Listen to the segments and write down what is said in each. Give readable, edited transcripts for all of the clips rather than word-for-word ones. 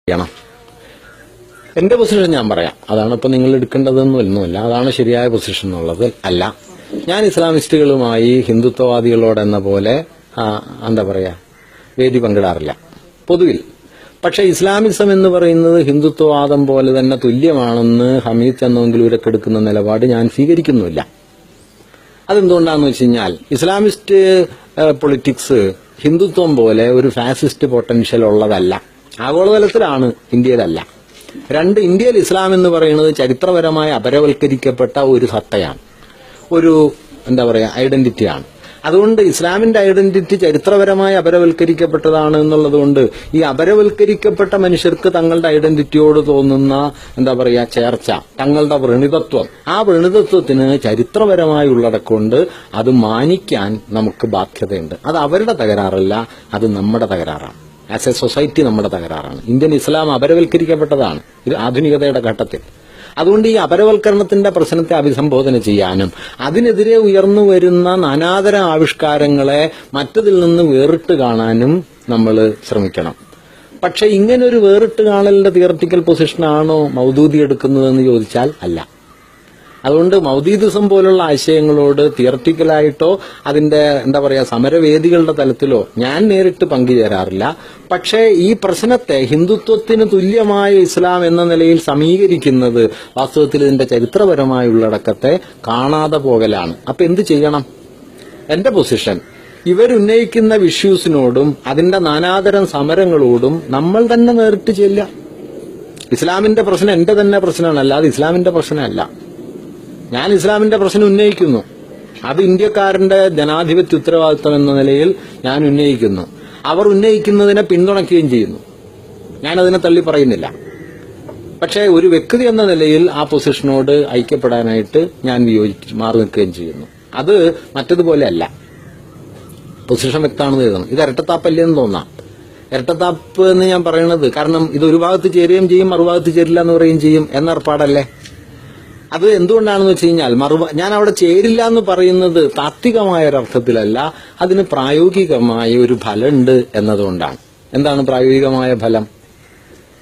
ചെയ്യണം. എന്റെ പൊസിഷൻ ഞാൻ പറയാം. അതാണ് ഇപ്പൊ നിങ്ങൾ എടുക്കേണ്ടതെന്നൊന്നുമില്ല. അതാണ് ശരിയായ പൊസിഷൻ എന്നുള്ളത് അല്ല. ഞാൻ ഇസ്ലാമിസ്റ്റുകളുമായി ഹിന്ദുത്വവാദികളോടെന്ന പോലെ എന്താ പറയാ വേദി പങ്കിടാറില്ല പൊതുവിൽ. പക്ഷെ ഇസ്ലാമിസം എന്ന് പറയുന്നത് ഹിന്ദുത്വവാദം പോലെ തന്നെ തുല്യമാണെന്ന് ഹമീദ് ചന്ദോങ്കിലൂരൊക്കെ എടുക്കുന്ന നിലപാട് ഞാൻ സ്വീകരിക്കുന്നില്ല. അതെന്തുകൊണ്ടാണെന്ന് വെച്ച് കഴിഞ്ഞാൽ ഇസ്ലാമിസ്റ്റ് പൊളിറ്റിക്സ് ഹിന്ദുത്വം പോലെ ഒരു ഫാസിസ്റ്റ് പൊട്ടൻഷ്യൽ ഉള്ളതല്ല. ആഗോളതലത്തിലാണ്, ഇന്ത്യയിലല്ല. രണ്ട്, ഇന്ത്യയിൽ ഇസ്ലാം എന്ന് പറയുന്നത് ചരിത്രപരമായി അപരവൽക്കരിക്കപ്പെട്ട ഒരു സത്തയാണ്, ഒരു എന്താ പറയാ ഐഡന്റിറ്റിയാണ്. അതുകൊണ്ട് ഇസ്ലാമിന്റെ ഐഡന്റിറ്റി ചരിത്രപരമായി അപരവൽക്കരിക്കപ്പെട്ടതാണ് എന്നുള്ളതുകൊണ്ട് ഈ അപരവൽക്കരിക്കപ്പെട്ട മനുഷ്യർക്ക് തങ്ങളുടെ ഐഡന്റിറ്റിയോട് തോന്നുന്ന എന്താ പറയാ ചേർച്ച, തങ്ങളുടെ വ്രണിതത്വം, ആ വ്രണിതത്വത്തിന് ചരിത്രപരമായി ഉള്ളടക്കൊണ്ട് അത് മാനിക്കാൻ നമുക്ക് ബാധ്യതയുണ്ട്. അത് അവരുടെ തകരാറല്ല, അത് നമ്മുടെ തകരാറാണ്. ആസ് എ സൊസൈറ്റി നമ്മുടെ തകരാറാണ്. ഇന്ത്യൻ ഇസ്ലാം അപരവൽക്കരിക്കപ്പെട്ടതാണ് ആധുനികതയുടെ ഘട്ടത്തിൽ. അതുകൊണ്ട് ഈ അപരവൽക്കരണത്തിന്റെ പ്രശ്നത്തെ അഭിസംബോധന ചെയ്യാനും അതിനെതിരെ ഉയർന്നു വരുന്ന നാനാതര ആവിഷ്കാരങ്ങളെ മറ്റതിൽ നിന്ന് വേറിട്ട് കാണാനും നമ്മൾ ശ്രമിക്കണം. പക്ഷെ ഇങ്ങനൊരു വേറിട്ട് കാണലിന്റെ തിയററ്റിക്കൽ പൊസിഷനാണോ മൗദൂദി എടുക്കുന്നതെന്ന് ചോദിച്ചാൽ അല്ല. അതുകൊണ്ട് മൗദൂദിസം പോലുള്ള ആശയങ്ങളോട് തിയററ്റിക്കലായിട്ടോ അതിന്റെ എന്താ പറയാ സമരവേദികളുടെ തലത്തിലോ ഞാൻ നേരിട്ട് പങ്കുചേരാറില്ല. പക്ഷേ ഈ പ്രശ്നത്തെ ഹിന്ദുത്വത്തിന് തുല്യമായ ഇസ്ലാം എന്ന നിലയിൽ സമീകരിക്കുന്നത് വാസ്തവത്തിൽ ഇതിന്റെ ചരിത്രപരമായ ഉള്ളടക്കത്തെ കാണാതെ പോകലാണ്. അപ്പൊ എന്ത് ചെയ്യണം? എന്റെ പൊസിഷൻ ഇവരുന്നയിക്കുന്ന വിഷ്യൂസിനോടും അതിന്റെ നാനാതരം സമരങ്ങളോടും നമ്മൾ തന്നെ നേരിട്ട് ചെല്ലുക. ഇസ്ലാമിന്റെ പ്രശ്നം എന്റെ തന്നെ പ്രശ്നമാണ്, അല്ലാതെ ഇസ്ലാമിന്റെ പ്രശ്നമല്ല. ഞാൻ ഇസ്ലാമിന്റെ പ്രശ്നം ഉന്നയിക്കുന്നു, അത് ഇന്ത്യക്കാരന്റെ ജനാധിപത്യ ഉത്തരവാദിത്വം എന്ന നിലയിൽ ഞാൻ ഉന്നയിക്കുന്നു. അവർ ഉന്നയിക്കുന്നതിനെ പിന്തുണയ്ക്കുകയും ചെയ്യുന്നു. ഞാനതിനെ തള്ളി പറയുന്നില്ല. പക്ഷേ ഒരു വ്യക്തി എന്ന നിലയിൽ ആ പൊസിഷനോട് ഐക്യപ്പെടാനായിട്ട് ഞാൻ മാറി നിൽക്കുകയും ചെയ്യുന്നു. അത് മറ്റതുപോലെ അല്ല. പൊസിഷൻ വ്യക്തമാണെന്ന് എഴുതണം. ഇത് ഇരട്ടത്താപ്പല്ലേന്ന് തോന്നാം. ഇരട്ടത്താപ്പ് എന്ന് ഞാൻ പറയുന്നത് കാരണം ഇത് ഒരു ഭാഗത്ത് ചേരുകയും ചെയ്യും, മറുഭാഗത്ത് ചേരില്ല എന്ന് പറയുകയും ചെയ്യും എന്നേർപ്പാടല്ലേ. അത് എന്തുകൊണ്ടാണെന്ന് വെച്ച് കഴിഞ്ഞാൽ ഞാൻ അവിടെ ചേരില്ല എന്ന് പറയുന്നത് താത്വികമായ ഒരർത്ഥത്തിലല്ല, അതിന് പ്രായോഗികമായ ഒരു ഫലമുണ്ട് എന്നതുകൊണ്ടാണ്. എന്താണ് പ്രായോഗികമായ ഫലം?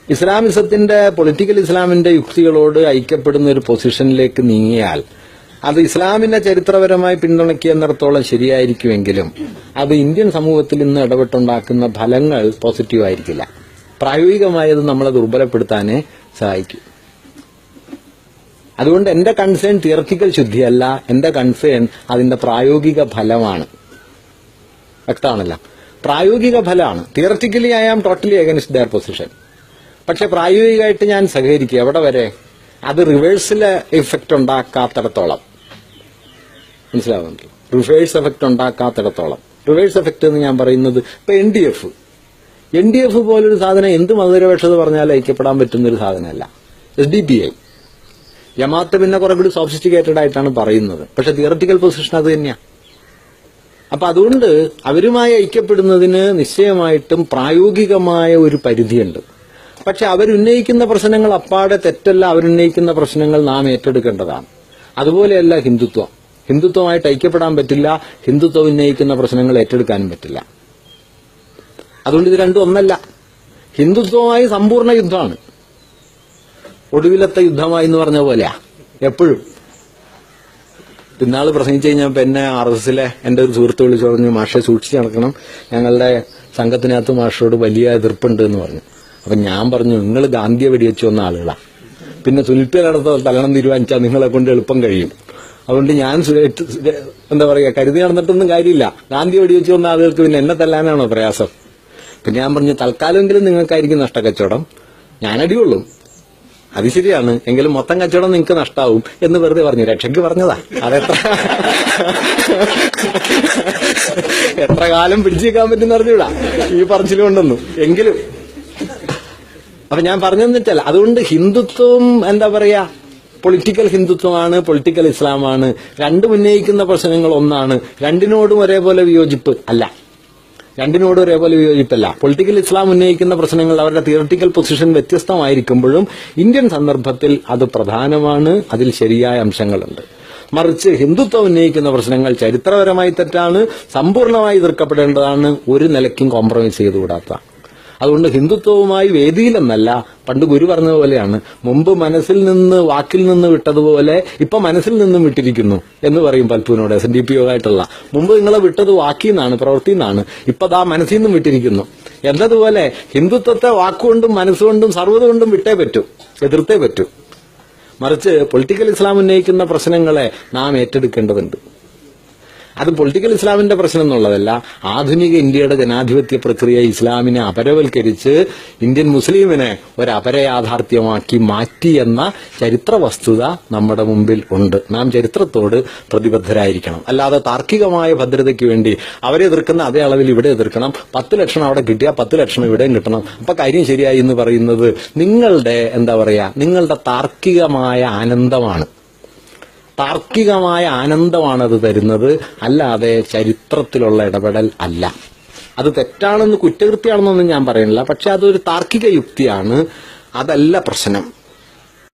ഇസ്ലാമിസത്തിന്റെ പൊളിറ്റിക്കൽ ഇസ്ലാമിന്റെ യുക്തികളോട് ഐക്യപ്പെടുന്ന ഒരു പൊസിഷനിലേക്ക് നീങ്ങിയാൽ അത് ഇസ്ലാമിനെ ചരിത്രപരമായി പിന്തുണയ്ക്കുന്നിടത്തോളം ശരിയായിരിക്കുമെങ്കിലും അത് ഇന്ത്യൻ സമൂഹത്തിൽ ഇന്ന് ഇടപെട്ടുണ്ടാക്കുന്ന ഫലങ്ങൾ പോസിറ്റീവ് ആയിരിക്കില്ല. പ്രായോഗികമായത് നമ്മളെ ദുർബലപ്പെടുത്താനേ സഹായിക്കും. അതുകൊണ്ട് എന്റെ കൺസേൺ തിയററ്റിക്കൽ ശുദ്ധിയല്ല, എന്റെ കൺസേൺ അതിന്റെ പ്രായോഗിക ഫലമാണ്. വ്യക്തമാണല്ലോ, പ്രായോഗിക ഫലമാണ്. Theoretically I am totally against their position. പക്ഷെ പ്രായോഗികമായിട്ട് ഞാൻ സഹകരിക്കുക. എവിടെ വരെ? അത് റിവേഴ്സിലെ എഫക്ട് ഉണ്ടാക്കാത്തിടത്തോളം. മനസ്സിലാവുന്നുണ്ടല്ലോ, റിവേഴ്സ് എഫക്ട് ഉണ്ടാക്കാത്തിടത്തോളം. റിവേഴ്സ് എഫക്ട് എന്ന് ഞാൻ പറയുന്നത് ഇപ്പൊ എൻ ഡി എഫ് പോലൊരു സാധനം എന്ത് മതനിരപേക്ഷത പറഞ്ഞാലും ഐക്യപ്പെടാൻ പറ്റുന്നൊരു സാധനമല്ല. SDPI ജമാഅത്ത് പിന്നെ കുറെ കൂടി സോഫിസ്റ്റിക്കേറ്റഡ് ആയിട്ടാണ് പറയുന്നത്. പക്ഷെ തിയററ്റിക്കൽ പൊസിഷൻ അത് തന്നെയാണ്. അപ്പൊ അതുകൊണ്ട് അവരുമായി ഐക്യപ്പെടുന്നതിന് നിശ്ചയമായിട്ടും പ്രായോഗികമായ ഒരു പരിധിയുണ്ട്. പക്ഷെ അവരുന്നയിക്കുന്ന പ്രശ്നങ്ങൾ അപ്പാടെ തെറ്റല്ല. അവരുന്നയിക്കുന്ന പ്രശ്നങ്ങൾ നാം ഏറ്റെടുക്കേണ്ടതാണ്. അതുപോലെയല്ല ഹിന്ദുത്വമായിട്ട് ഐക്യപ്പെടാൻ പറ്റില്ല, ഹിന്ദുത്വം ഉന്നയിക്കുന്ന പ്രശ്നങ്ങൾ ഏറ്റെടുക്കാനും പറ്റില്ല. അതുകൊണ്ട് ഇത് രണ്ടും ഒന്നല്ല. ഹിന്ദുത്വമായി സമ്പൂർണ്ണ യുദ്ധമാണ്. ഒടുവിലത്തെ യുദ്ധമായി എന്ന് പറഞ്ഞ പോലെയാ എപ്പോഴും. ഇന്നാള് പ്രസംഗിച്ചു കഴിഞ്ഞപ്പോ എന്നെ RSSലെ എന്റെ ഒരു സുഹൃത്ത് വിളിച്ചു പറഞ്ഞു, മാഷെ സൂക്ഷിച്ച് നടക്കണം, ഞങ്ങളുടെ സംഘത്തിനകത്ത് മാഷോട് വലിയ എതിർപ്പുണ്ട് എന്ന് പറഞ്ഞു. അപ്പൊ ഞാൻ പറഞ്ഞു, നിങ്ങൾ ഗാന്ധിയെ വെടിവെച്ചു വന്ന ആളുകളാ, പിന്നെ സുൽപ്പിനടുത്ത് തലണം തീരുമാനിച്ചാൽ നിങ്ങളെ കൊണ്ട് എളുപ്പം കഴിയും. അതുകൊണ്ട് ഞാൻ എന്താ പറയാ കരുതി നടന്നിട്ടൊന്നും കാര്യമില്ല. ഗാന്ധി വെടിവെച്ചു വന്ന ആളുകൾക്ക് പിന്നെ എന്നെ തല്ലാനാണോ പ്രയാസം? പിന്നെ ഞാൻ പറഞ്ഞു, തൽക്കാലമെങ്കിലും നിങ്ങൾക്കായിരിക്കും നഷ്ടക്കച്ചവടം, ഞാനടിയുള്ളൂ. അത് ശരിയാണ്, എങ്കിലും മൊത്തം കച്ചവടം നിങ്ങൾക്ക് നഷ്ടാവും എന്ന് വെറുതെ പറഞ്ഞു. രക്ഷയ്ക്ക് പറഞ്ഞതാ. അതെത്ര കാലം പിടിച്ചേക്കാൻ പറ്റുന്ന അറിഞ്ഞൂടാ ഈ പറച്ചിലുകൊണ്ടൊന്നും. എങ്കിലും അപ്പൊ ഞാൻ പറഞ്ഞെന്ന് വെച്ചാൽ അതുകൊണ്ട് ഹിന്ദുത്വം എന്താ പറയാ പൊളിറ്റിക്കൽ ഹിന്ദുത്വമാണ്, പൊളിറ്റിക്കൽ ഇസ്ലാമാണ്. രണ്ടും ഉന്നയിക്കുന്ന പ്രശ്നങ്ങൾ ഒന്നാണ്. രണ്ടിനോടും ഒരേപോലെ വിയോജിപ്പ് അല്ല. പൊളിറ്റിക്കൽ ഇസ്ലാം ഉന്നയിക്കുന്ന പ്രശ്നങ്ങൾ അവരുടെ തിയററ്റിക്കൽ പൊസിഷൻ വ്യത്യസ്തമായിരിക്കുമ്പോഴും ഇന്ത്യൻ സന്ദർഭത്തിൽ അത് പ്രധാനമാണ്, അതിൽ ശരിയായ അംശങ്ങളുണ്ട്. മറിച്ച് ഹിന്ദുത്വം ഉന്നയിക്കുന്ന പ്രശ്നങ്ങൾ ചരിത്രപരമായി തെറ്റാണ്, സമ്പൂർണ്ണമായി എതിർക്കപ്പെടേണ്ടതാണ്, ഒരു നിലയ്ക്കും കോംപ്രമൈസ് ചെയ്തുകൂടാത്ത. അതുകൊണ്ട് ഹിന്ദുത്വവുമായി വേദിയിലെന്നല്ല, പണ്ട് ഗുരു പറഞ്ഞതുപോലെയാണ്, മുമ്പ് മനസ്സിൽ നിന്ന് വാക്കിൽ നിന്ന് വിട്ടതുപോലെ ഇപ്പൊ മനസ്സിൽ നിന്നും വിട്ടിരിക്കുന്നു എന്ന് പറയും പൽപ്പുവിനോട്, SNDP ആയിട്ടുള്ള. മുമ്പ് നിങ്ങളെ വിട്ടത് വാക്കിൽ നിന്നാണ്, പ്രവൃത്തിയിൽ നിന്നാണ്, ഇപ്പൊ ദാ മനസ്സിൽ നിന്നും വിട്ടിരിക്കുന്നു എന്നതുപോലെ ഹിന്ദുത്വത്തെ വാക്കുകൊണ്ടും മനസ്സുകൊണ്ടും സർവ്വതുകൊണ്ടും വിട്ടേ പറ്റൂ, എതിർത്തേ പറ്റൂ. മറിച്ച് പൊളിറ്റിക്കൽ ഇസ്ലാം ഉന്നയിക്കുന്ന പ്രശ്നങ്ങളെ നാം ഏറ്റെടുക്കേണ്ടതുണ്ട്. അത് പൊളിറ്റിക്കൽ ഇസ്ലാമിന്റെ പ്രശ്നം എന്നുള്ളതല്ല, ആധുനിക ഇന്ത്യയുടെ ജനാധിപത്യ പ്രക്രിയ ഇസ്ലാമിനെ അപരവൽക്കരിച്ച് ഇന്ത്യൻ മുസ്ലിമിനെ ഒരു അപരയാഥാർത്ഥ്യമാക്കി മാറ്റി എന്ന ചരിത്ര വസ്തുത നമ്മുടെ മുമ്പിൽ ഉണ്ട്. നാം ചരിത്രത്തോട് പ്രതിബദ്ധരായിരിക്കണം. അല്ലാതെ താർക്കികമായ ഭദ്രതയ്ക്ക് വേണ്ടി അവരെ എതിർക്കുന്ന അതേ അളവിൽ ഇവിടെ എതിർക്കണം, 10 ലക്ഷം അവിടെ കിട്ടിയാൽ 10 ലക്ഷം ഇവിടെയും കിട്ടണം, അപ്പൊ കാര്യം ശരിയായി എന്ന് പറയുന്നത് നിങ്ങളുടെ നിങ്ങളുടെ താർക്കികമായ ആനന്ദമാണ്. താർക്കികമായ ആനന്ദമാണ് അത് തരുന്നത്, അല്ലാതെ ചരിത്രത്തിലുള്ള ഇടപെടൽ അല്ല. അത് തെറ്റാണെന്ന്, കുറ്റകൃത്യമാണെന്നൊന്നും ഞാൻ പറയുന്നില്ല, പക്ഷെ അതൊരു താർക്കിക യുക്തിയാണ്, അതല്ല പ്രശ്നം.